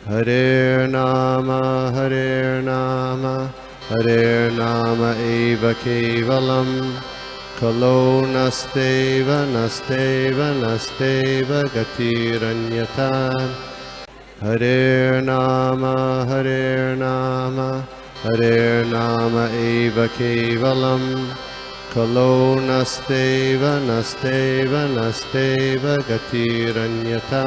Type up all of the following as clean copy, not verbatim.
Hare Nama Eva Kevalam Kalo Nasteva Gatiranyata Hare Nama Eva Kevalam Kalo Nasteva Gatiranyata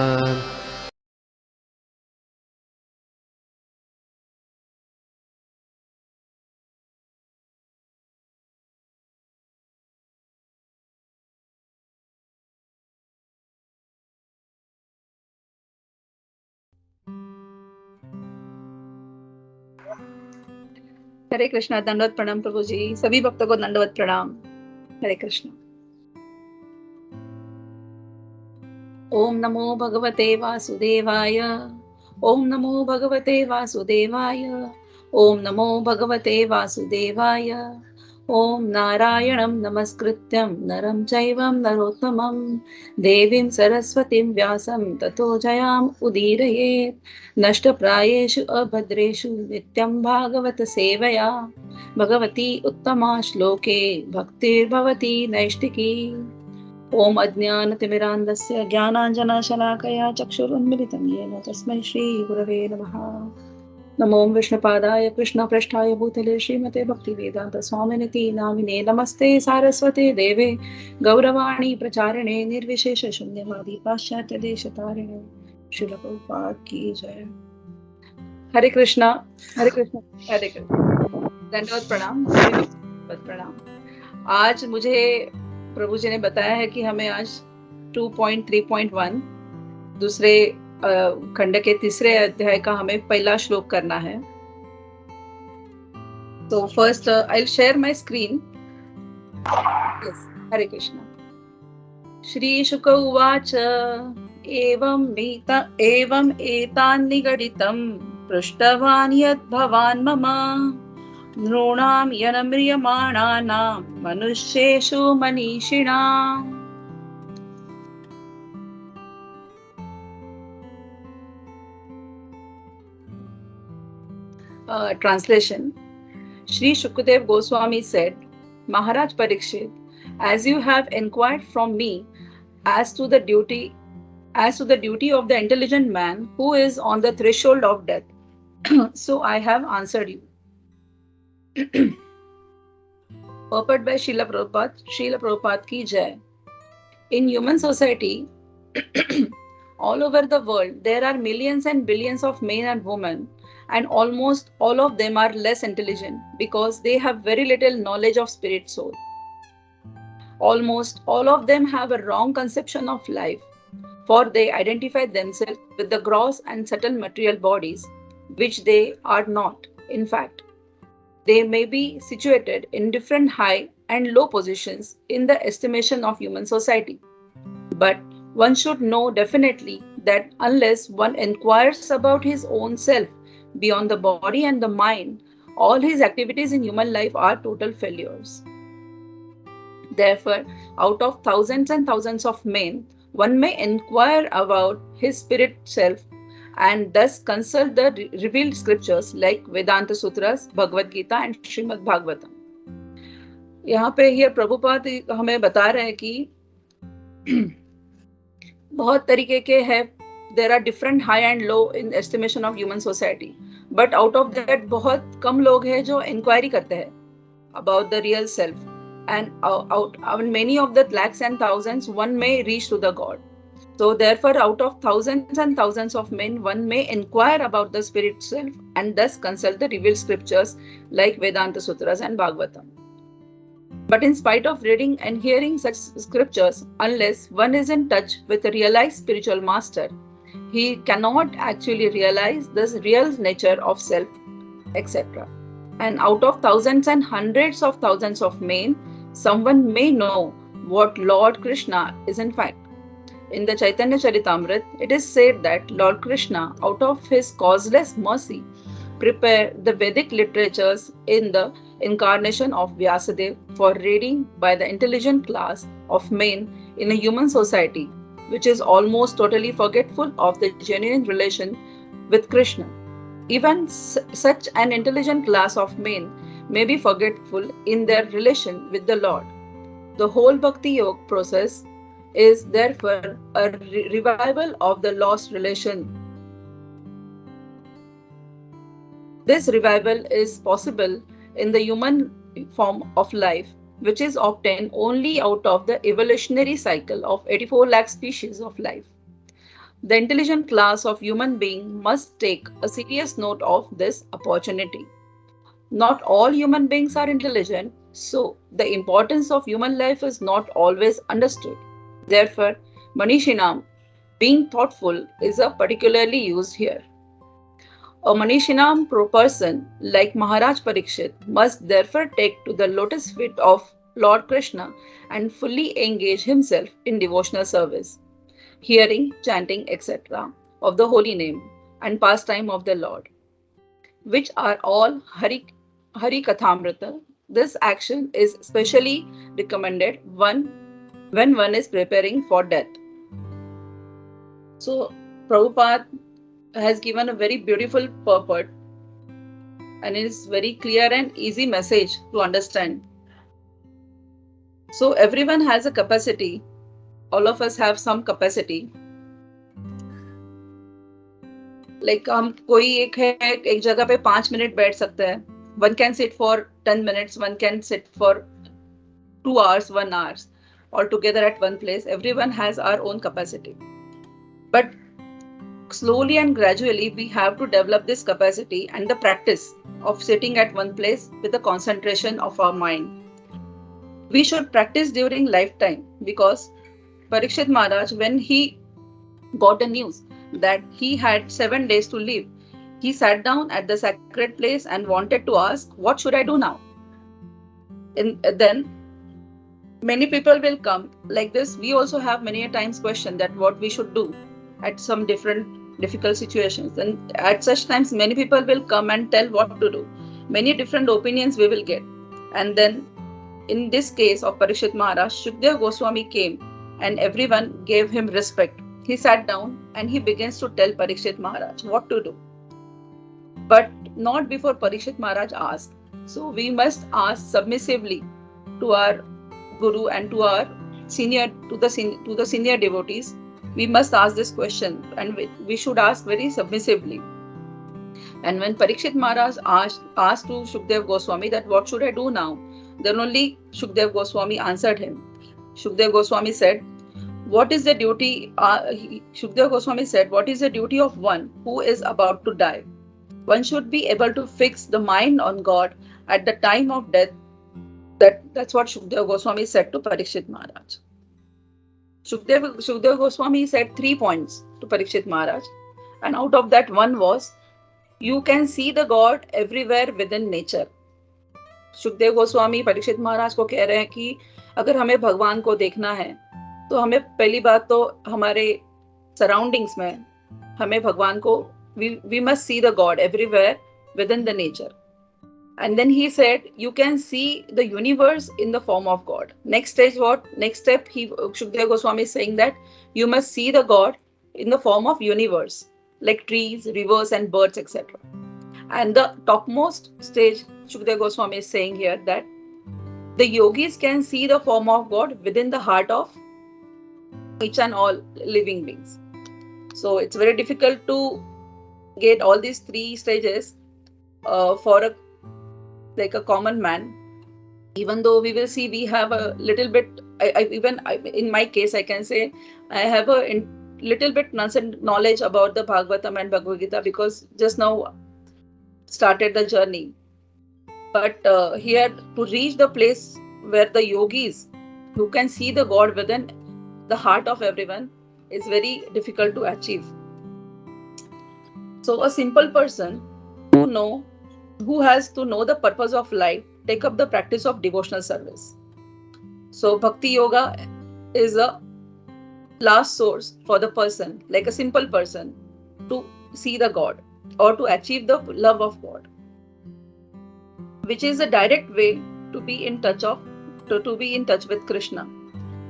हरे कृष्णा। दंडवत प्रणाम प्रभु जी। सभी भक्तों को दंडवत प्रणाम। हरे कृष्ण। ओम नमो भगवते वासुदेवाय। ओम नमो भगवते वासुदेवाय। ओम नमो भगवते वासुदेवाय। ओम नारायणं नमस्कृत्यं नरं चैवं नरोत्तमं देवीं सरस्वतीं व्यासं ततो जयाम् उदीरयेत्। नष्टप्रायेषु अभद्रेषु नित्यं भागवत सेवया भगवती उत्तमा श्लोके भक्तिर्भवती नैष्टिकी। ओम अज्ञानतिमिरान्धस्य ज्ञानाञ्जनशलाकया चक्षुरुन्मिलितं येन तस्मै श्रीगुरवे नमः। नमो विष्णुपादाय कृष्णपृष्ठाय भूतले श्रीमते भक्तिवेदान्तस्वामिनिति नामिने नमस्ते सारस्वते देवे गौरवाणी प्रचारिणे निर्विशेषशून्यवादी पाश्चात्यदेशतारिणे। श्रील प्रभुपाद की जय। हरे कृष्णा। हरे कृष्णा। हरे कृष्णा। दंडवत प्रणाम। दंडवत प्रणाम। आज मुझे प्रभु जी ने बताया है कि हमें आज 2.3.1 दूसरे खंड के तीसरे अध्याय का हमें पहला श्लोक करना है। तो first I will share my screen. Hare Krishna. Shri Shuka उवाच एवं एतान् निगदितं पृष्टवान् यद् भवान् मम नृणां यनम्रियमाणानां मनुष्येषु मनीषिणाम्। Translation. Sri Shukdev Goswami said, Maharaj Parikshit, as you have inquired from me as to the duty of the intelligent man who is on the threshold of death, so I have answered you. Purport by Srila Prabhupada ki jai. In human society, all over the world, there are millions and billions of men and women, and almost all of them are less intelligent because they have very little knowledge of spirit soul. Almost all of them have a wrong conception of life, for they identify themselves with the gross and subtle material bodies, which they are not. In fact, they may be situated in different high and low positions in the estimation of human society. But one should know definitely that unless one inquires about his own self beyond the body and the mind, all his activities in human life are total failures. Therefore, out of thousands and thousands of men, one may inquire about his spirit self and thus consult the revealed scriptures like Vedanta Sutras, Bhagavad Gita and Srimad Bhagavatam. यहाँ पे ये प्रभुपाद हमें बता रहे हैं कि बहुत तरीके के हैं. There are different high and low in estimation of human society. But out of that बहुत कम लोग हैं जो inquiry करते हैं about the real self. And many of the lakhs and thousands, one may reach to the God. So therefore, out of thousands and thousands of men, one may inquire about the spirit self and thus consult the revealed scriptures like Vedanta Sutras and Bhagavatam. But in spite of reading and hearing such scriptures, unless one is in touch with a realized spiritual master, he cannot actually realize the real nature of self, etc. And out of thousands and hundreds of thousands of men, someone may know what Lord Krishna is in fact. In the Chaitanya Charitamrita, it is said that Lord Krishna, out of his causeless mercy, prepared the Vedic literatures in the incarnation of Vyasadeva for reading by the intelligent class of men in a human society, which is almost totally forgetful of the genuine relation with Krishna. Even such an intelligent class of men may be forgetful in their relation with the Lord. The whole Bhakti Yoga process is therefore a revival of the lost relation. This revival is possible in the human form of life, which is obtained only out of the evolutionary cycle of 84 lakh species of life. The intelligent class of human being must take a serious note of this opportunity. Not all human beings are intelligent, so the importance of human life is not always understood. Therefore, Manishinam, being thoughtful, is a particularly used here. A Manishinam person like Maharaj Parikshit must therefore take to the lotus feet of Lord Krishna and fully engage himself in devotional service, hearing, chanting, etc. of the holy name and pastime of the Lord, which are all Hari Kathamrita. This action is specially recommended when one is preparing for death. So, Prabhupada has given a very beautiful purport and it is very clear and easy message to understand. So, everyone has a capacity. All of us have some capacity. Like हम कोई एक जगह पे 5 minute बैठ सकते हैं. One can sit for 10 minutes, one can sit for 2 hours, 1 hour, all together at one place. Everyone has our own capacity. But slowly and gradually, we have to develop this capacity and the practice of sitting at one place with the concentration of our mind. We should practice during lifetime because Parikshit Maharaj, when he got the news that he had 7 days to live, he sat down at the sacred place and wanted to ask, what should I do now? And then many people will come like this. We also have many a times question that what we should do at some different difficult situations. And at such times, many people will come and tell what to do. Many different opinions we will get. And then in this case of Parikshit Maharaj, Shukdev Goswami came and everyone gave him respect. He sat down and he begins to tell Parikshit Maharaj what to do. But not before Parikshit Maharaj asked. So we must ask submissively to our Guru and to our senior devotees. We must ask this question and we should ask very submissively. And when Parikshit Maharaj asked to Shukdev Goswami that what should I do now, then only Shukdev Goswami answered him. Shukdev Goswami said, what is the duty? Shukdev Goswami said, what is the duty of one who is about to die? One should be able to fix the mind on God at the time of death. That's what Shukdev Goswami said to Parikshit Maharaj. Shukdev Goswami said 3 points to Parikshit Maharaj, and out of that one was, you can see the God everywhere within nature. Shukdev Goswami Parikshit Maharaj को कह रहे हैं कि अगर हमें भगवान को देखना है तो हमें पहली बात तो हमारे सराउंडिंग्स में हमें भगवान को we must see the God everywhere within the nature. And then he said, you can see the universe in the form of God. Next stage what? Next step, Shukdev Goswami is saying that you must see the God in the form of universe, like trees, rivers, and birds, etc. And the topmost stage, Shukdev Goswami is saying here that the yogis can see the form of God within the heart of each and all living beings. So it's very difficult to get all these 3 stages for a common man. Even though we will see we have a little bit, in my case I can say I have a little bit knowledge about the Bhagavatam and Bhagavad Gita because just now started the journey. But here to reach the place where the yogis who can see the God within the heart of everyone is very difficult to achieve. So a simple person who has to know the purpose of life, take up the practice of devotional service. So Bhakti Yoga is a last source for the person, like a simple person, to see the God or to achieve the love of God, which is a direct way to be in touch with Krishna.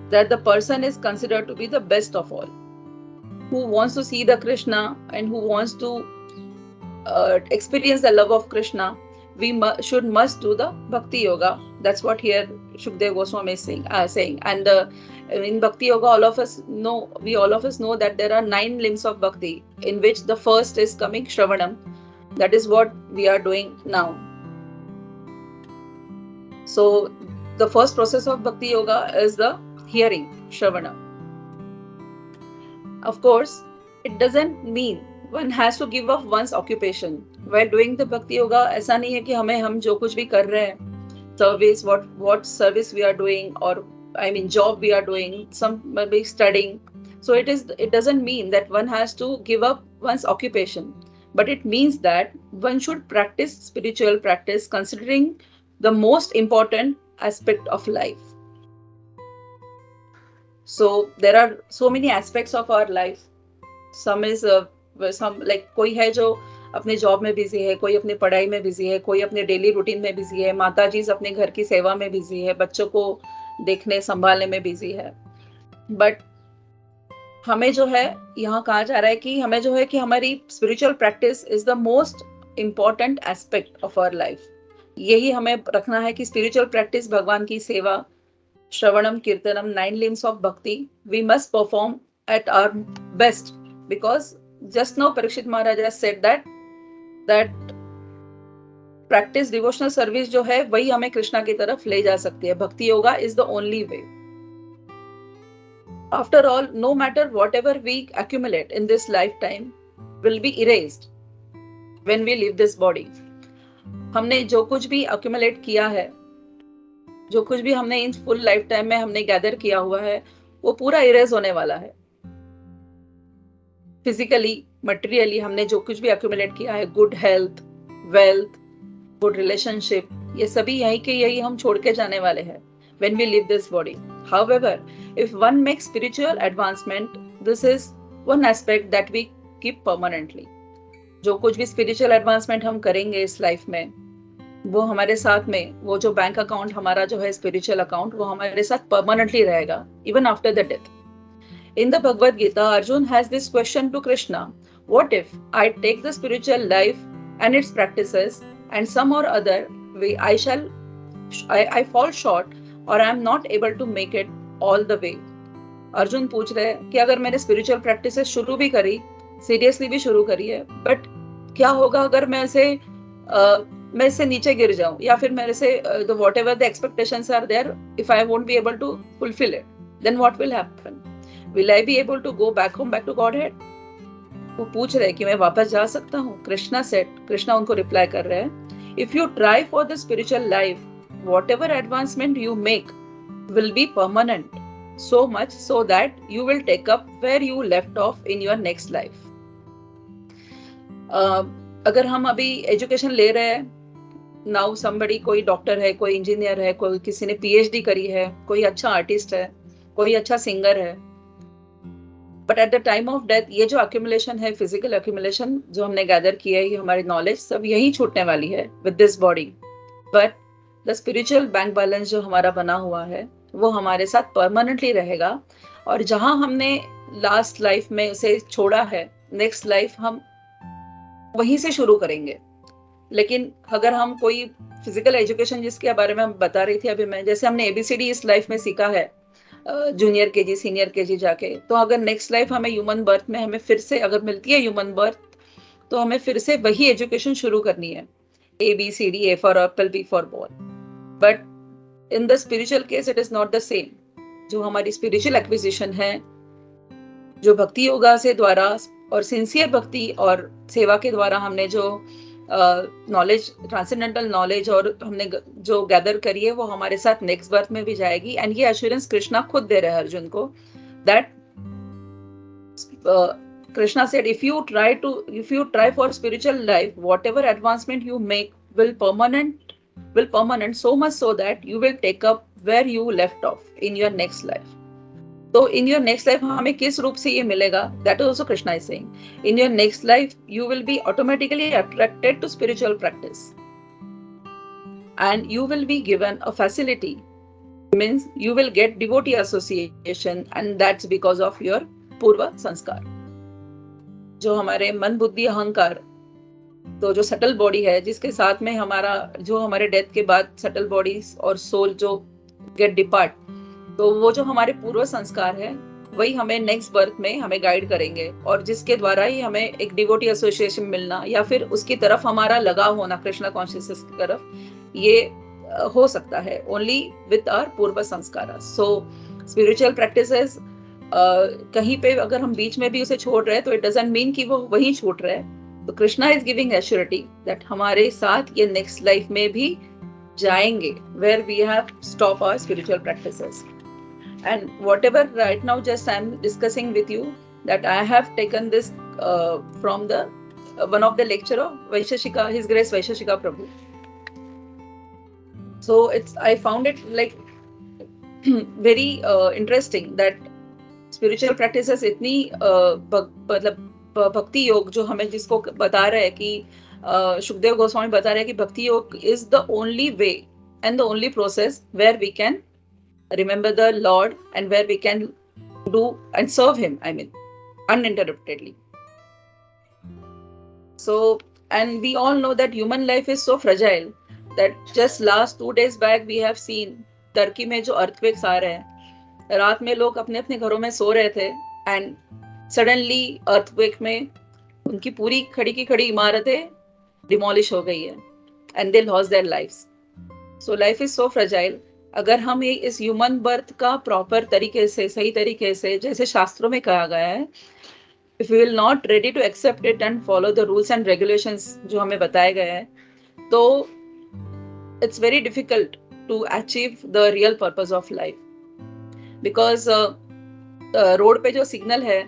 That the person is considered to be the best of all. Who wants to see the Krishna and who wants to experience the love of Krishna, we must do the bhakti yoga. That's what here Shukdev Goswami is saying. And in bhakti yoga, all of us know that there are 9 limbs of bhakti, in which the first is coming Shravanam. That is what we are doing now. So the first process of bhakti yoga is the hearing, Shravana. Of course, it doesn't mean one has to give up one's occupation while doing the bhakti yoga. ऐसा नहीं है कि हम जो कुछ भी कर रहे हैं, service, what service we are doing, or I mean job we are doing, some maybe studying. So it doesn't mean that one has to give up one's occupation, but it means that one should practice spiritual practice considering the most important aspect of life. So there are so many aspects of our life. Some is like कोई है जो अपने job में busy है, कोई अपनी पढ़ाई में बिजी है, कोई अपने डेली रूटीन में बिजी है, माता जी अपने घर की सेवा में बिजी है, बच्चों को देखने संभालने में बिजी है. बट हमें जो है यहाँ कहा जा रहा है कि हमें जो है कि हमारी spiritual practice is the most important aspect of our life. यही हमें रखना है कि स्पिरिचुअल प्रैक्टिस, भगवान की सेवा, श्रवणम कीर्तनम, 9 limbs of bhakti, we must perform at our best, because just now Parikshit Maharaj has said that practice devotional service जो है वही हमें कृष्णा की तरफ ले जा सकती है. भक्ति yoga is the only way. After all, no matter whatever we accumulate in this lifetime will be erased when we leave this body. हमने जो कुछ भी accumulate किया है, जो कुछ भी हमने इन फुल लाइफ टाइम में हमने गैदर किया हुआ है, वो पूरा इरेज होने वाला है. फिजिकली, मटेरियली हमने जो कुछ भी एक्यूमुलेट किया है, good health, wealth, good relationship, ये सभी यही के यही हम छोड़ के जाने वाले हैं when we leave this body. However, if one makes spiritual advancement, this is one aspect that we keep permanently. जो कुछ भी स्पिरिचुअल एडवांसमेंट हम करेंगे इस लाइफ में, वो हमारे साथ में, वो जो बैंक अकाउंट हमारा जो है स्पिरिचुअल अकाउंट, वो हमारे साथ परमानेंटली रहेगा even after the death. In the Bhagavad Gita, Arjun has this question to Krishna: what if I take the spiritual life and its practices, and some or other way I fall short, or I am not able to make it all the way? Arjun पूछ रहे हैं कि अगर मैंने spiritual practices शुरू भी करी, seriously भी शुरू करी है, बट क्या होगा अगर मैं इससे नीचे गिर जाऊं, या फिर मेरे से whatever the expectations are there, if I won't be able to fulfill it, then what will happen? Will I be able to go back home, back to Godhead? वो पूछ रहे हैं कि मैं वापस जा सकता हूँ. कृष्णा उनको रिप्लाई कर रहे हैं, if you try for the spiritual life, whatever advancement you make will be permanent, so much so that you will take up where you left off in your next life. अगर हम अभी education ले रहे हैं, now somebody, कोई doctor है, कोई engineer है, कोई किसी ने PhD करी है, कोई अच्छा आर्टिस्ट है, कोई अच्छा सिंगर है, but at the time of death ये जो अक्यूमुलेशन है, फिजिकल अक्यूमुलेशन जो हमने गैदर किया है, ये हमारी नॉलेज सब यही छूटने वाली है with this body. But the spiritual bank balance जो हमारा बना हुआ है, वो हमारे साथ परमानेंटली रहेगा. और जहां हमने लास्ट लाइफ में उसे छोड़ा है, नेक्स्ट लाइफ हम वहीं से शुरू करेंगे. लेकिन अगर हम कोई फिजिकल एजुकेशन, जिसके बारे में हम बता रही थी अभी मैं, जैसे हमने ABCD इस लाइफ में सीखा है, जूनियर KG, सीनियर KG जाके, तो अगर नेक्स्ट लाइफ हमें ह्यूमन बर्थ में हमें फिर से अगर मिलती है ह्यूमन बर्थ, तो हमें फिर से वही एजुकेशन शुरू करनी है, ABCD, A for apple, B for ball. But in the spiritual case it is not the same. जो हमारी स्पिरिचुअल एक्विजिशन है, जो भक्ति योगा से द्वारा और सिंसियर भक्ति और सेवा के द्वारा हमने जो नॉलेज, ट्रांसेंडेंटल नॉलेज और हमने जो गैदर करी है, वो हमारे साथ नेक्स्ट बर्थ में भी जाएगी. एंड ये एश्योरेंस कृष्णा खुद दे रहे हैं अर्जुन को, that Krishna said, if you try for spiritual life, whatever advancement you make will permanent, so much so that you will take up where you left off in your next life. तो in your next life हमें किस रूप से ये मिलेगा, that is also Krishna is saying. In your next life you will be automatically attracted to spiritual practice, and you will be given a facility, means you will get devotee association, and that's because of your पूर्व संस्कार. जो हमारे मन, बुद्धि, अहंकार तो जो subtle body है, जिसके साथ में हमारा जो हमारे डेथ के बाद सटल बॉडी और सोल जो गेट डिपार्ट, तो वो जो हमारे पूर्व संस्कार है वही हमें नेक्स्ट बर्थ में हमें गाइड करेंगे, और जिसके द्वारा ही हमें एक डिवोटी एसोसिएशन मिलना या फिर उसकी तरफ हमारा लगाव होना कृष्णा कॉन्शियसनेस की तरफ, ये हो सकता है ओनली विद आवर पूर्व संस्कार. सो स्पिरिचुअल प्रैक्टिसेस कहीं पे अगर हम बीच में भी उसे छोड़ रहे हैं तो इट डजंट मीन कि वो वहीं छूट रहे हैं. तो Krishna is giving assurity that हमारे साथ ये नेक्स्ट लाइफ में भी जाएंगे, where we have stop our spiritual practices. And whatever right now just I'm discussing with you, that I have taken this from the one of the lecture of Vaisheshika, His Grace Vaisheshika Prabhu. So I found it like very interesting that spiritual practices इतनी मतलब भक्ति योग जो हमें जिसको बता रहे हैं कि सुखदेव गोस्वामी बता रहे हैं कि bhakti yoga is the only way and the only process where we can remember the lord and where we can do and serve him, I mean uninterruptedly. So, and we all know that human life is so fragile that just last 2 days back we have seen Turkey में जो earthquakes आ रहे हैं, रात में लोग अपने अपने घरों में सो रहे थे एंड सडनली अर्थक्वेक में उनकी पूरी खड़ी की खड़ी इमारतें डिमोलिश हो गई है and they lost their lives. So life is so fragile. अगर हम ये इस ह्यूमन बर्थ का प्रॉपर तरीके से, सही तरीके से, जैसे शास्त्रों में कहा गया है, if we will not ready to accept it and follow the rules and regulations जो हमें बताए गए हैं, तो it's very difficult to achieve the real purpose of life. Because road पे जो सिग्नल है,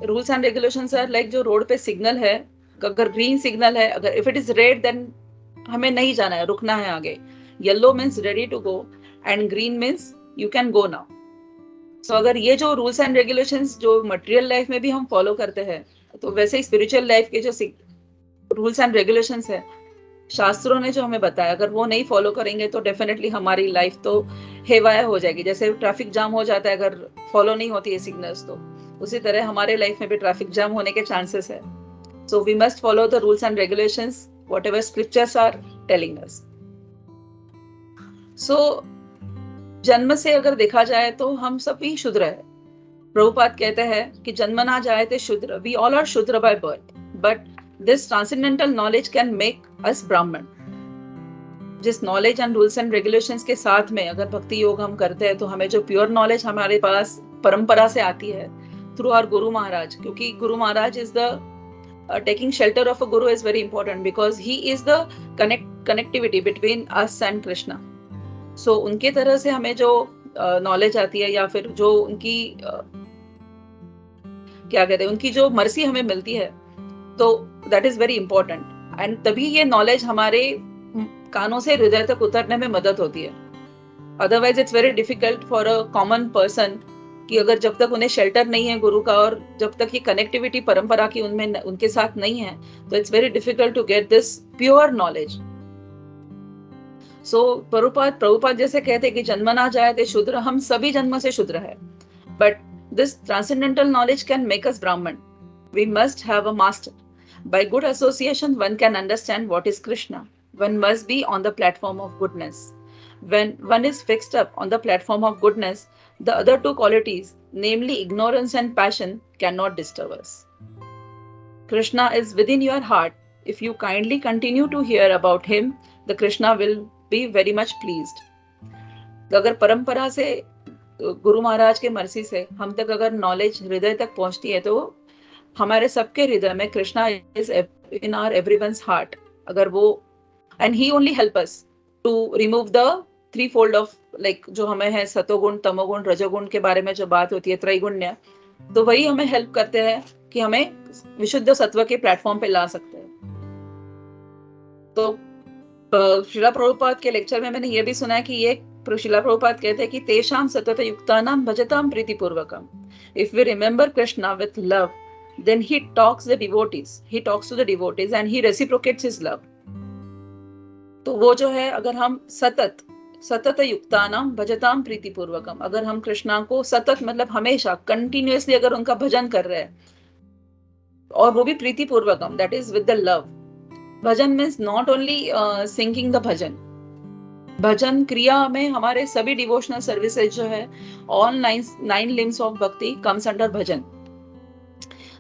rules and regulations are like जो रोड पे सिग्नल है, अगर ग्रीन सिग्नल है, अगर if it is red then हमें नहीं जाना है, रुकना है आगे. Yellow means ready to go and green means you can go now. So अगर ये जो रूल्स एंड रेगुलेशंस जो मटेरियल लाइफ में भी हम फॉलो करते हैं, तो वैसे ही स्पिरिचुअल लाइफ के जो रूल्स एंड रेगुलेशंस है शास्त्रों ने जो हमें बताया, अगर वो नहीं फॉलो करेंगे तो डेफिनेटली हमारी लाइफ तो हेवाया हो जाएगी. जैसे ट्रैफिक जाम हो जाता है अगर फॉलो नहीं होती है सिग्नल्स, तो उसी तरह हमारे लाइफ में भी ट्रैफिक जाम होने के चांसेस है. So we must follow the rules and regulations whatever scriptures are telling us. So जन्म से अगर देखा जाए तो हम सभी शूद्र है. प्रभुपाद कहते हैं कि जन्म ना जाए तो शूद्र, वी ऑल आर शूद्र by birth, but this transcendental knowledge can make us ब्राह्मण. जिस knowledge and rules and regulations के साथ में अगर भक्ति योग हम करते हैं, तो हमें जो प्योर नॉलेज हमारे पास परंपरा से आती है थ्रू आवर गुरु महाराज, क्योंकि Guru Maharaj is the taking shelter of a guru is very important because he is the connectivity between us and Krishna. So उनके तरह से हमें जो नॉलेज आती है या फिर जो उनकी क्या कहते हैं, उनकी जो मर्सी हमें मिलती है, तो that is very important. And तभी ये नॉलेज हमारे कानों से हृदय तक उतरने में मदद होती है. Otherwise it's very difficult for a common person कि अगर जब तक उन्हें शेल्टर नहीं है गुरु का, और जब तक ये कनेक्टिविटी परंपरा की उनमें उनके साथ नहीं है, तो it's very difficult to get this pure knowledge. So Prabhupada जैसे कहते हैं कि जन्म ना जाए तो शूद्र, हम सभी जन्म से शूद्र है, but this transcendental knowledge can make us Brahmin. We must have a master. By good association, one can understand what is Krishna. One must be on the platform of goodness. When one is fixed up on the platform of goodness, the other two qualities, namely ignorance and passion, cannot disturb us. Krishna is within your heart. If you kindly continue to hear about him, the Krishna will be very much pleased. अगर परंपरा से गुरु महाराज के mercy से हम तक अगर knowledge हृदय तक पहुंचती है, तो हमारे सबके हृदय में Krishna is in our everyone's heart. अगर वो and he only help us to remove the three fold of like जो हमें है सतोगुण, तमोगुण, रजोगुण के बारे में जो बात होती है, त्रैगुण्य, तो वही हमें हेल्प करते हैं कि हमें विशुद्ध सत्व के प्लेटफॉर्म पे ला सकते हैं. तो श्रीला प्रभुपाद के लेक्चर में मैंने ये भी सुना है कि ये श्रीला प्रभुपाद कहते हैं कि तेषाम सतत युक्तानाम भजताम प्रीतिपूर्वकम. If we remember Krishna with love, then he talks to the devotees and he reciprocates his love. तो वो जो है, अगर हम सतत युक्तानाम भजताम प्रीतिपूर्वकम, अगर हम कृष्णा को सतत मतलब हमेशा कंटिन्यूअसली अगर उनका भजन कर रहे हैं, और वो भी प्रीतिपूर्वकम, that is with the love, bhajan means not only singing the bhajan. भजन क्रिया में हमारे सभी डिवोशनल सर्विसेज जो है, all nine limbs of bhakti comes under bhajan.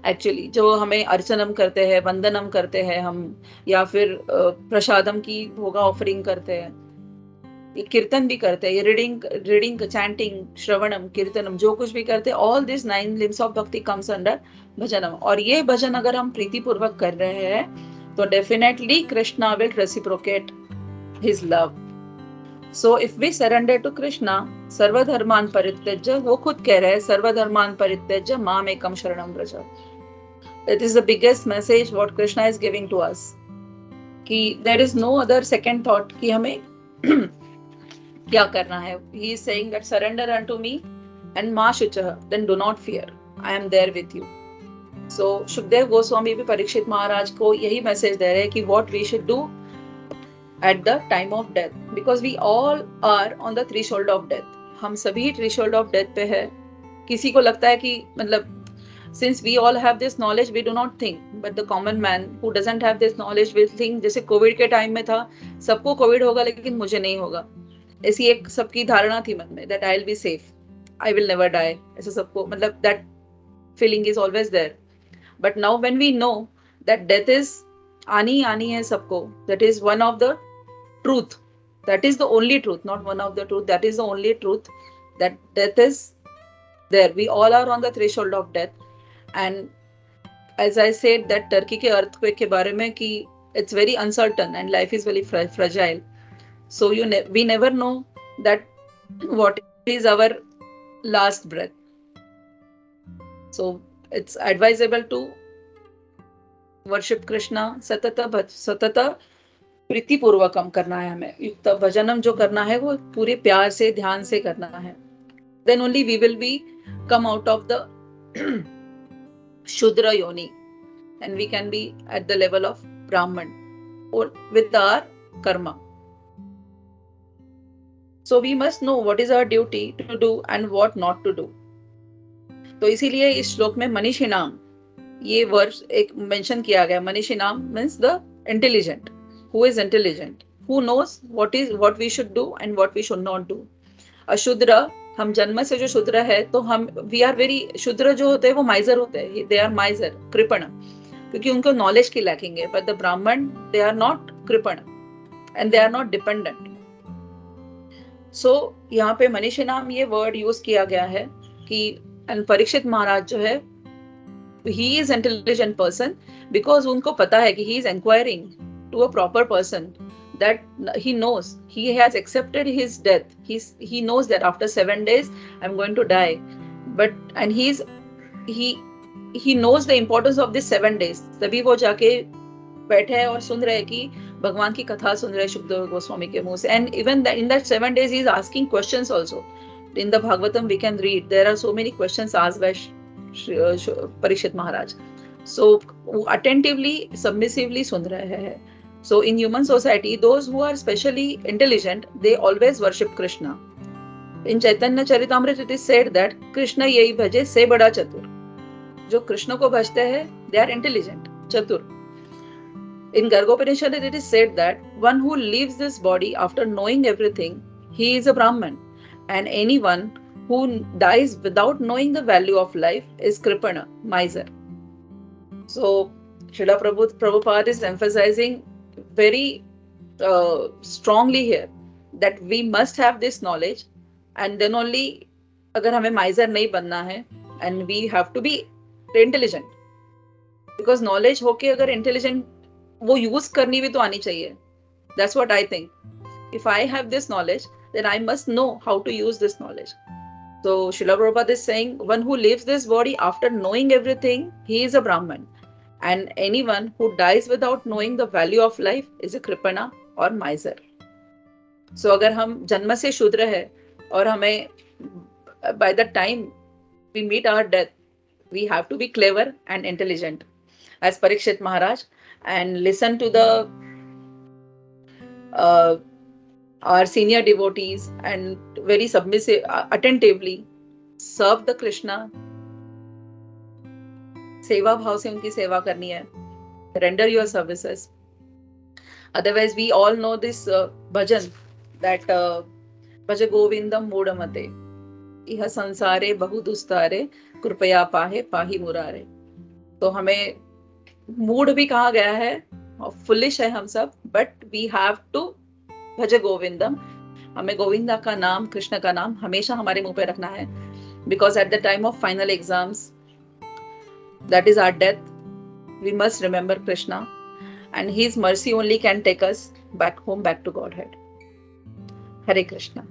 Actually जो हमें अर्चनम करते हैं, वंदनम करते हैं हम, या फिर प्रसादम की भोगा ऑफरिंग करते हैं, ये कीर्तन भी करते हैं, ये रीडिंग चैंटिंग, श्रवणम, कीर्तनम, जो कुछ भी करते हैं, all this 9 limbs of bhakti comes under भजनम. और ये भजन अगर हम प्रीति पूर्वक कर रहे हैं तो definitely Krishna will reciprocate his love. So if we surrender to Krishna, सर्वधर्मान परित्यज्य, वो खुद कह रहे हैं सर्वधर्मान परित्यज्य माम एकम शरणम Vraj. That is the biggest message what Krishna is giving to us. कि there is no other second thought कि हमें क्या करना है. He is saying that surrender unto me and ma shuchah, then do not fear. I am there with you. So Shukdev Goswami भी परीक्षित महाराज को यही message दे रहे हैं कि what we should do at the time of death, because we all are on the threshold of death. हम सभी threshold of death पे है. किसी को लगता है कि मतलब since we all have this knowledge we do not think, but the common man who doesn't have this knowledge will think जैसे कोविड के टाइम में था, सबको कोविड होगा लेकिन मुझे नहीं होगा, ऐसी एक सबकी धारणा थी मन में, that I'll be safe, I will never die, ऐसा सबको मतलब that feeling is always there. But now when we know that death is आनी है सबको, that is one of the truth, that is the only truth, not one of the truth, that is the only truth, that death is there, we all are on the threshold of death. And as I said that Turkey के earthquake के बारे में कि it's very uncertain and life is very fragile, so we never know that what is our last breath. So it's advisable to worship Krishna सतत प्रीति पूर्वकम करना है हमें. युक्त भजनम जो करना है वो पूरे प्यार से ध्यान से करना है. Then only we will be come out of the Shudra Yoni and we can be at the level of Brahman or with our karma. So we must know what is our duty to do and what not to do. तो इसीलिए इस श्लोक में मनीषी नाम ये word एक mention किया गया. मनीषी नाम means the intelligent, who is intelligent, who knows what we should do and what we should not do. अशूद्र, हम जन्म से जो शूद्र है तो हम वी आर वेरी, शूद्र जो होते हैं वो माइजर होते हैं, दे आर माइजर, कृपण, क्योंकि उनको नॉलेज की लैकिंग है. But the Brahmin they are not कृपण and they are not dependent. So यहाँ पे मनीषी नाम ये वर्ड यूज किया गया है कि परीक्षित महाराज जो है he is intelligent person because उनको पता है कि he is inquiring to a proper person, that he knows, he has accepted his death, he knows that after 7 days I'm going to die, but and he knows the importance of this 7 days. तभी वो जाके बैठे हैं और सुन रहे कि भगवान की कथा सुन रहे शुकदेव गोस्वामी के मुंह से. And even in that 7 days he is asking questions also. In the Bhagavatam we can read there are so many questions asked by Parikshit Maharaj. So attentively, submissively सुन रहे हैं. So in human society, those who are specially intelligent, they always worship Krishna. In Chaitanya Charitamrita it is said that Krishna यही भजे से बड़ा चतुर. जो कृष्ण को भजते हैं, they are intelligent, चतुर. In Gargopanishad it is said that one who leaves this body after knowing everything, he is a Brahman, and anyone who dies without knowing the value of life is Kripana, miser. So Srila Prabhupada is emphasizing very strongly here that we must have this knowledge, and then only अगर हमें miser नहीं बनना है, and we have to be intelligent, because knowledge होके अगर intelligent वो use करनी भी तो आनी चाहिए. That's what I think. If I have this knowledge, then I must know how to use this knowledge. So Srila Prabhupada is saying one who leaves this body after knowing everything, he is a Brahman, and anyone who dies without knowing the value of life is a Kripana or miser. So अगर हम जन्म से शूद्र है और हमें by the time we meet our death, we have to be clever and intelligent as Parikshit Maharaj, and listen to the our senior devotees and very submissive, attentively serve the Krishna. सेवा भाव से उनकी सेवा करनी है. Render your services Otherwise, we all know this bhajan that Bhaja Govindam Mudamate. इह संसारे बहु दुस्तारे कृपया पाहे पाही मुरारे. तो हमें मूड भी कहा गया है और फुलिश है हम सब, बट वी हैव टू भज गोविंदम. हमें गोविंदा का नाम, कृष्ण का नाम हमेशा हमारे मुंह पे रखना है, because at the time of final exams, that is our death, we must remember Krishna, and his mercy only can take us back home, back to Godhead. Hare Krishna.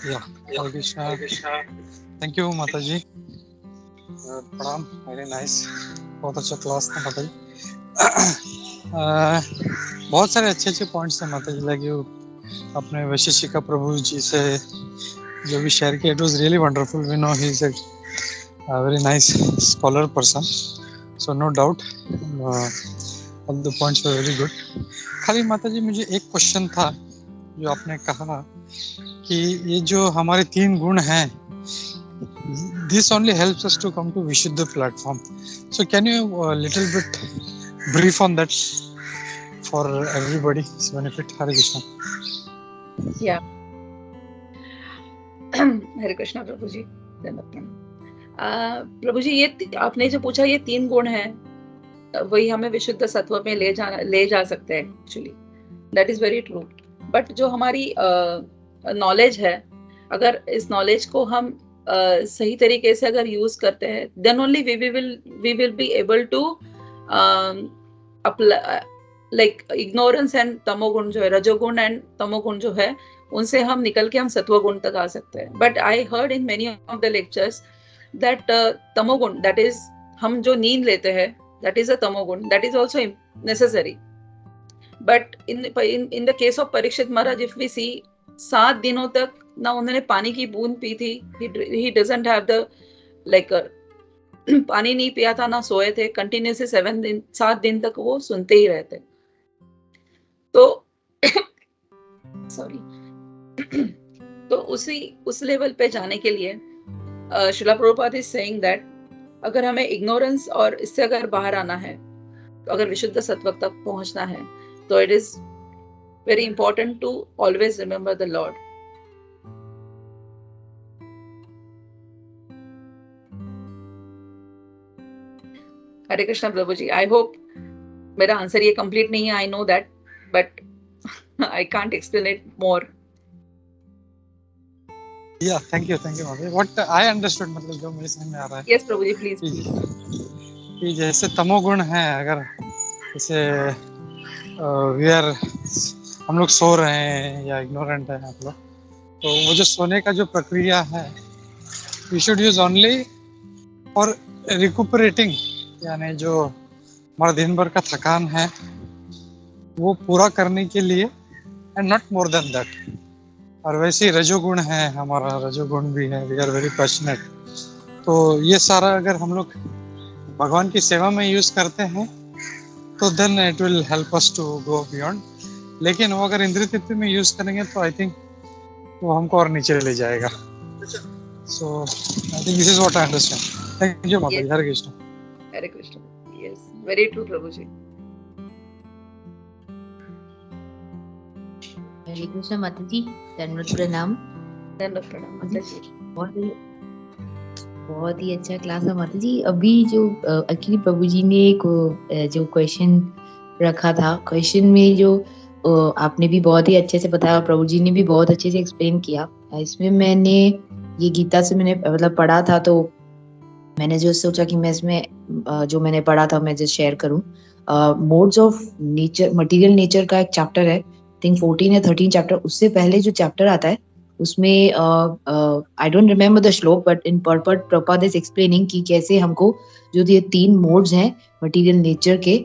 Yeah, Hare Krishna. Thank you, Mataji. Pranam, very nice. बहुत अच्छा class था माताजी. बहुत सारे अच्छे points हैं माताजी, लगे अपने वशिष्ठिका प्रभु जी से जो भी शेयर किया. It was really wonderful. We know he is a very nice scholar person, so no doubt all the points were very good. खाली माताजी मुझे एक क्वेश्चन था, जो आपने कहा कि ये जो हमारे 3 गुण हैं, this only helps us to come to Vishuddha platform. So can you little bit brief on that for everybody's benefit? Hare Krishna. Yeah. हरे कृष्णा प्रभु जी. प्रभु जी, ये आपने जो पूछा, ये 3 गुण हैं, वही हमें विशुद्ध सत्व में ले जा सकते हैं. Actually that is very true. But जो हमारी नॉलेज है, अगर इस नॉलेज को हम सही तरीके से अगर यूज करते हैं, then only we will be able to like ignorance and तमोगुण जो है, रजोगुण एंड तमोगुण जो है, उनसे हम निकल के हम सत्वगुण तक आ सकते हैं. But I heard in many of the lectures that तमोगुण, दैट इज हम जो नींद लेते हैं, दैट इज अ तमोगुण, that is also necessary. But in the case of Parikshit Maharaj, if we see, 7 दिनों तक ना उन्होंने पानी की बूंद पी थी. he doesn't have the like पानी नहीं पिया था, ना सोए थे. कंटिन्यूसली 7 दिन तक वो सुनते ही रहते. तो सॉरी. तो उस लेवल पे जाने के लिए Srila Prabhupada is saying that अगर हमें इग्नोरेंस और इससे अगर बाहर आना है, तो अगर विशुद्ध सत्व तक पहुंचना है, तो it is very important to always remember the Lord. Hare Krishna Prabhu ji. I hope मेरा आंसर ये कंप्लीट नहीं है. I know that, but I can't explain it more. Yeah, thank you Mother. What I understood, मतलब जो मेरे समझ में आ रहा है. Yes Prabhu ji, please. कि जैसे तमोगुण है, अगर जैसे we are हम लोग सो रहे हैं या इग्नोरेंट है आप लोग, तो वो जो सोने का जो प्रक्रिया है, we should use only for recuperating, यानी जो हमारा दिन भर का थकान है वो पूरा करने के लिए, and not more than that. और वैसे ही रजोगुण है, हमारा रजोगुण भी है, वी आर वेरी पैशनेट. तो ये सारा अगर हम लोग भगवान की सेवा में यूज करते हैं, तो then it will help us to go beyond. लेकिन वो अगर इंद्रिय तृप्ति में यूज करेंगे, तो आई थिंक वो हमको और नीचे ले जाएगा. So I think this is what I understand. Thank you Mata ji. Hare Krishna. Hare Krishna. Yes, very true Prabhu ji. Hare Krishna Mata ji. धन्यवाद, प्रणाम. धन्यवाद प्रणाम माता जी. बहुत ही अच्छा क्लास है माता जी. अभी जो एक्चुअली प्रभु जी ने जो क्वेश्चन रखा था, क्वेश्चन में जो आपने भी बहुत ही अच्छे से बताया, प्रभु जी ने भी बहुत अच्छे से एक्सप्लेन किया. इसमें मैंने ये गीता से मैंने मतलब पढ़ा था, तो मैंने जो सोचा कि मैं इसमें जो मैंने पढ़ा था मैं जस्ट शेयर करूं. Modes of nature, material nature का एक चैप्टर है, आई थिंक 14 या 13 चैप्टर. उससे पहले जो चैप्टर आता है उसमें आई डोंट रिमेम्बर द श्लोक, but in पर्पट Prabhupada is explaining कि कैसे हमको जो ये 3 मोड्स हैं मटेरियल नेचर के,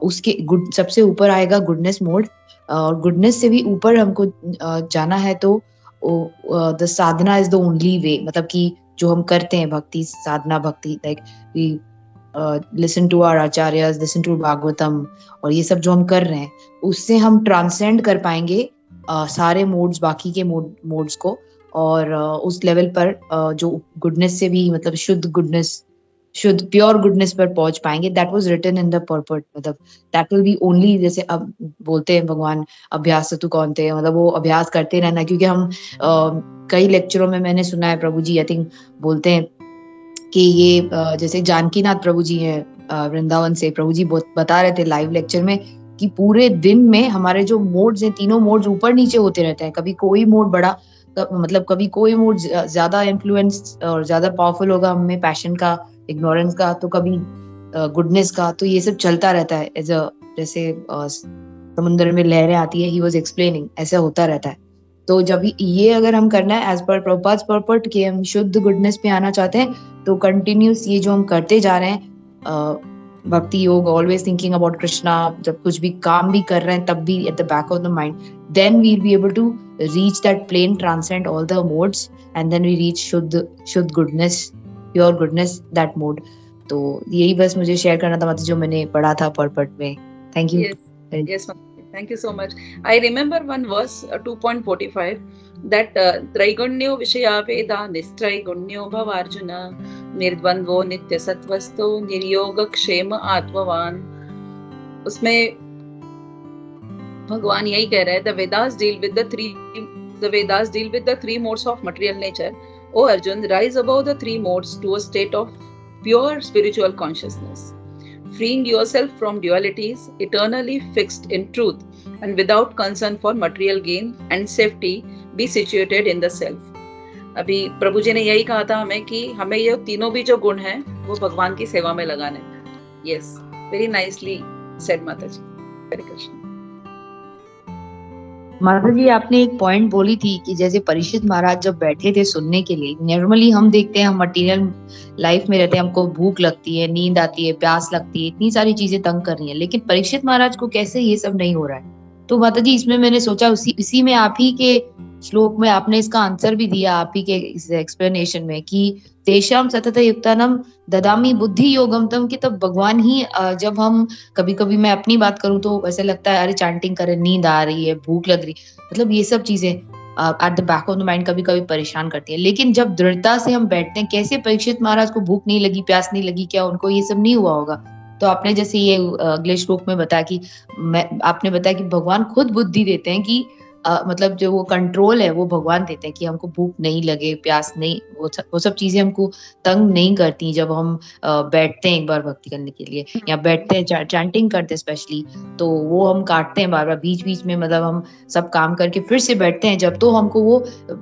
उसके सबसे ऊपर आएगा गुडनेस मोड, और गुडनेस से भी ऊपर हमको जाना है, तो the sadhana is the only way. मतलब कि जो हम करते हैं भक्ति, साधना भक्ति, like we listen to our acharyas, listen to Bhagavatam, और ये सब जो हम कर रहे हैं, उससे हम ट्रांसेंड कर पाएंगे सारे मोड्स, बाकी के मोड्स को, और उस लेवल पर जो गुडनेस से भी मतलब शुद्ध प्योर गुडनेस पर पहुंच पाएंगे. That was written in the purport. मतलब दैट विल बी ओनली, जैसे अब बोलते हैं भगवान अभ्यास तु कौनते, मतलब वो अभ्यास करते रहना. क्योंकि हम कई लेक्चरों में मैंने सुना है प्रभु जी आई थिंक बोलते हैं कि ये जैसे जानकीनाथ प्रभु जी हैं वृंदावन से, प्रभु जी बता रहे थे लाइव लेक्चर में कि पूरे दिन में हमारे जो मोड्स हैं, तीनों मोड्स ऊपर नीचे होते रहते हैं. कभी कोई मोड बड़ा मतलब कभी कोई मोड ज्यादा इन्फ्लुएंस और ज्यादा पावरफुल होगा हमें पैशन का, इग्नोरेंस का, तो कभी गुडनेस का. तो ये सब चलता रहता है एज अ, जैसे समुद्र में लहरें आती है, ही वाज एक्सप्लेनिंग, ऐसा होता रहता है. तो जब ये अगर हम करना है एज पर प्रभुपाद पर्पट कि हम शुद्ध गुडनेस पे आना चाहते हैं, तो कंटिन्यूस ये जो हम करते जा रहे हैं भक्ति योग, ऑलवेज थिंकिंग अबाउट कृष्णा, जब कुछ भी काम भी कर रहे हैं तब भी at the back of the mind, then we will be able to reach that plane, transcend all the modes, and then we reach शुद्ध goodness, pure goodness, that mode. तो यही बस मुझे शेयर करना था, मतलब जो मैंने पढ़ा था पर्पट में. Thank you. Yes, thank you so much. I remember one verse 2.45 that Traigunyo Vishaya Veda Nistraigunyo Bhavarjuna Nirdvandvo Nitya Sattvasto Niryoga Kshema Atmavan. उसमें भगवान यही कह रहा है, the Vedas deal with the three modes of material nature. O Arjun, rise above the three modes to a state of pure spiritual consciousness, freeing yourself from dualities, eternally fixed in truth, and without concern for material gain and safety, be situated in the self. अभी प्रभु जी ने यही कहा था हमें कि हमें ये तीनों भी जो गुण हैं वो भगवान की सेवा में लगाने. Yes, very nicely said माता जी. हरे कृष्ण. माता जी आपने एक पॉइंट बोली थी कि जैसे परीक्षित महाराज जब बैठे थे सुनने के लिए, नॉर्मली हम देखते हैं हम मटेरियल लाइफ में रहते हैं, हमको भूख लगती है, नींद आती है, प्यास लगती है, इतनी सारी चीजें तंग कर रही हैं, लेकिन परीक्षित महाराज को कैसे ये सब नहीं हो रहा है. तो माता जी इसमें मैंने सोचा इसी में आप ही के श्लोक में आपने इसका आंसर भी दिया, आप ही के इस एक्सप्लेनेशन में, कि तेषाम सतत युक्तानम ददामी बुद्धि योगम तम, कि तब भगवान ही जब हम कभी मैं अपनी बात करूं तो ऐसे लगता है अरे चांटिंग करें, नींद आ रही है, भूख लग रही, मतलब ये सब चीजें eight the back of the mind कभी परेशान करती है. लेकिन जब दृढ़ता से हम बैठते हैं, कैसे परीक्षित महाराज को भूख नहीं लगी, प्यास नहीं लगी, क्या उनको ये सब नहीं हुआ होगा. तो आपने जैसे ये अगले श्लोक में बताया कि आपने बताया कि भगवान खुद बुद्धि देते हैं कि मतलब जो वो कंट्रोल है वो भगवान देते हैं कि हमको भूख नहीं लगे, प्यास नहीं, वो सब चीजें हमको तंग नहीं करती जब हम बैठते हैं एक बार भक्ति करने के लिए, या बैठते हैं चैंटिंग करते हैं स्पेशली, तो वो हम काटते हैं बार बीच में, मतलब हम सब काम करके फिर से बैठते हैं जब, तो हमको वो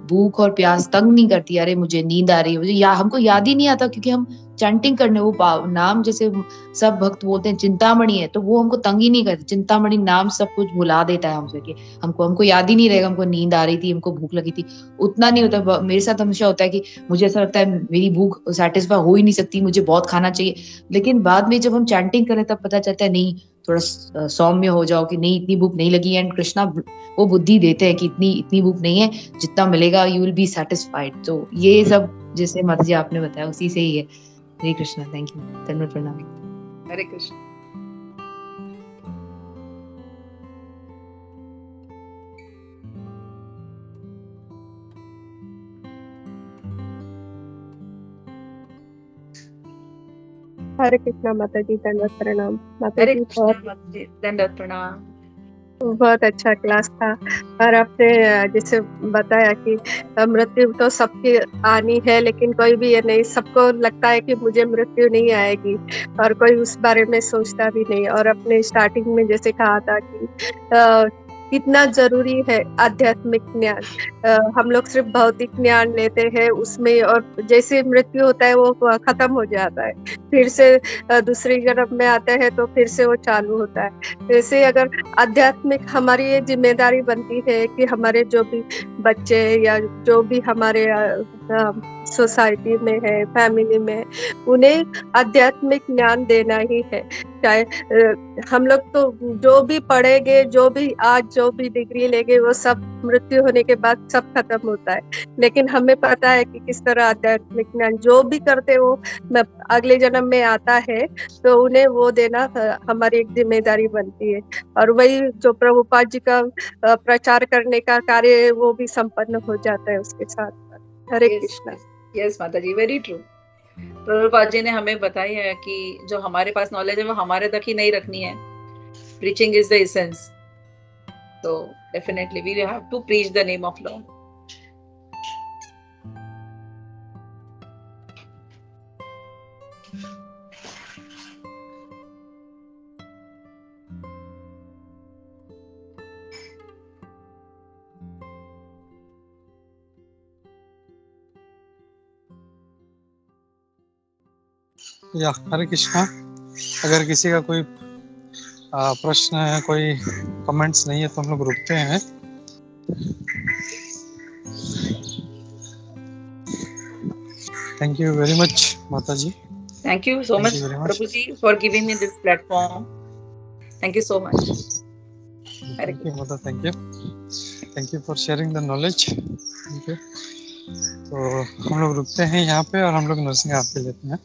भूख और प्यास तंग नहीं करती. अरे मुझे नींद आ रही है, मुझे हमको याद ही नहीं आता, क्योंकि हम चैंटिंग करने, वो नाम जैसे सब भक्त बोलते हैं चिंतामणि है, तो वो हमको तंग ही नहीं करते. चिंतामणि नाम सब कुछ भुला देता है हमसे, कि हमको याद ही नहीं रहेगा हमको नींद आ रही थी, हमको भूख लगी थी, उतना नहीं होता. मेरे साथ हमेशा होता है कि मुझे ऐसा लगता है मेरी भूख सेटिस्फाई हो ही नहीं सकती, मुझे बहुत खाना चाहिए. लेकिन बाद में जब हम चैंटिंग करें तब पता चलता है नहीं, थोड़ा सौम्य हो जाओ कि नहीं इतनी भूख नहीं लगी, एंड कृष्णा वो बुद्धि देते हैं कि इतनी भूख नहीं है, जितना मिलेगा यू विल बी सेटिस्फाइड. तो ये सब जैसे माता जी आपने बताया उसी से ही है. हरे कृष्णा. Thank you. धन्यवाद. प्रणाम. हरे कृष्ण. हरे कृष्णा माता जी. धन्यवाद. प्रणाम माता हरे जी. कृष्ण. धन्यवाद. प्रणाम. बहुत अच्छा क्लास था. और आपने जैसे बताया कि मृत्यु तो सबकी आनी है, लेकिन कोई भी ये नहीं, सबको लगता है कि मुझे मृत्यु नहीं आएगी, और कोई उस बारे में सोचता भी नहीं. और अपने स्टार्टिंग में जैसे कहा था कि कितना जरूरी है आध्यात्मिक ज्ञान. हम लोग सिर्फ भौतिक ज्ञान लेते हैं उसमें, और जैसे मृत्यु होता है वो खत्म हो जाता है, फिर से दूसरी जन्म में आते हैं तो फिर से वो चालू होता है. जैसे अगर आध्यात्मिक हमारी ये जिम्मेदारी बनती है कि हमारे जो भी बच्चे या जो भी हमारे सोसाइटी में है, फैमिली में, उन्हें आध्यात्मिक ज्ञान देना ही है. चाहे हम लोग तो जो भी पढ़ेंगे, जो भी आज जो भी डिग्री लेंगे, वो सब मृत्यु होने के बाद सब खत्म होता है. लेकिन हमें पता है कि किस तरह आध्यात्मिक ज्ञान जो भी करते वो अगले जन्म में आता है, तो उन्हें वो देना हमारी एक जिम्मेदारी बनती है. और वही जो प्रभुपाद जी का प्रचार करने का कार्य है वो भी संपन्न हो जाता है उसके साथ. हरे Yes, कृष्णा। yes, माता जी, वेरी ट्रू। प्रभुपाद जी ने हमें बताई है कि जो हमारे पास नॉलेज है वो हमारे तक ही नहीं रखनी है। Preaching is the essence, so definitely we have to preach the name of Lord. या हरे कृष्णा। अगर किसी का कोई प्रश्न है, कोई कमेंट्स नहीं है तो हम लोग रुकते हैं। थैंक यू वेरी मच माता जी। Thank you so Thank much, you very much. Prabhu ji, for giving me this platform. Thank you so much. Hare Thank you mother, thank you. Thank you for sharing the knowledge. Thank you. तो हम लोग रुकते हैं यहाँ पे और हम लोग नरसिंह आरती लेते हैं।